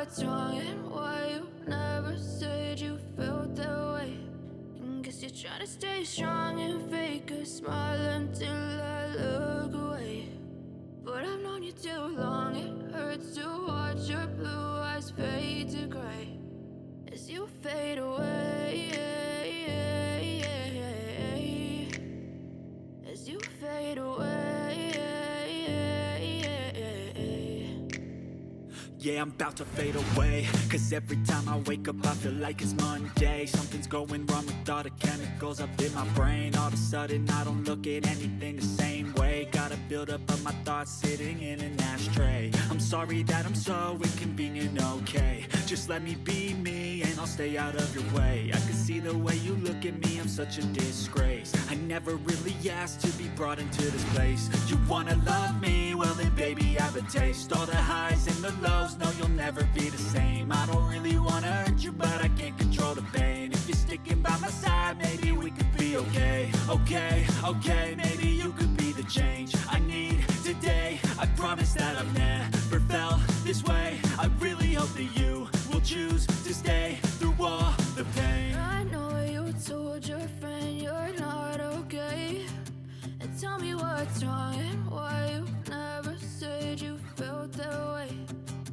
what's wrong and why you never said you felt that way. And guess you're trying to stay strong and fake a smile until I look away. But I've known you too long, it hurts to watch your blue eyes fade to gray as you fade away, as you fade away. Yeah, I'm about to fade away, cause every time I wake up I feel like it's Monday. Something's going wrong with all the chemicals up in my brain. All of a sudden I don't look at anything the same way. Got a buildup of my thoughts sitting in an ashtray. I'm sorry that I'm so inconvenient, okay. Just let me be me and I'll stay out of your way. I can see the way you look at me, I'm such a disgrace. I never really asked to be brought into this place. You wanna love me? Well then baby I have a taste. All the highs and the lows, no you'll never be the same. I don't really wanna hurt you but I can't control the pain. If you're sticking by my side maybe we could be okay. Okay, maybe you could be the change I need today. I promise that I've never felt this way. I really hope that you will choose to stay through all the pain. I know you told your friend you're not okay, and tell me what's wrong and why you never said you felt that way.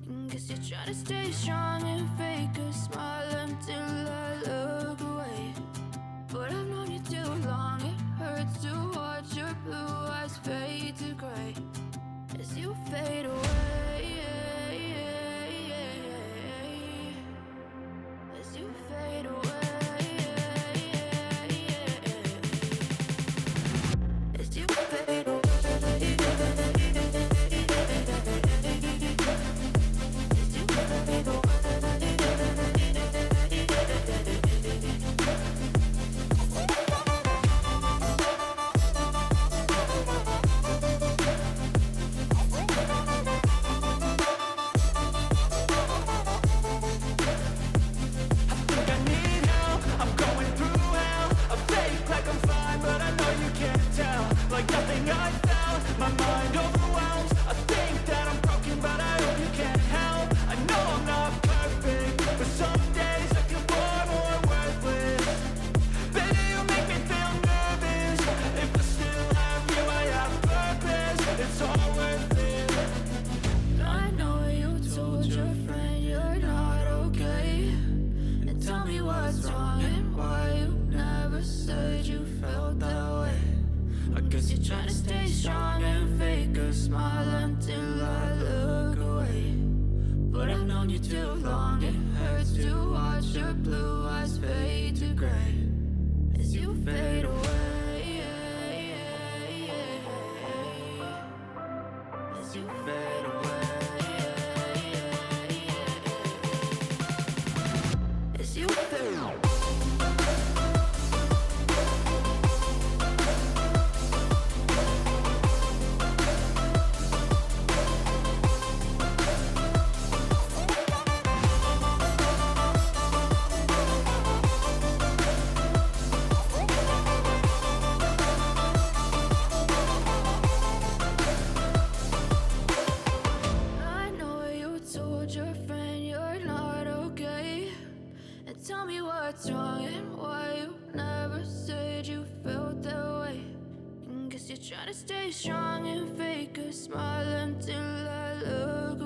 And guess you're trying to stay strong and fake a smile until I look away. But I've known you too long, it hurts to watch your blue eyes fade to gray as you fade away, as you fade away, as you fade away. What's wrong and why you never said you felt that way. And guess you're trying to stay strong and fake a smile until I look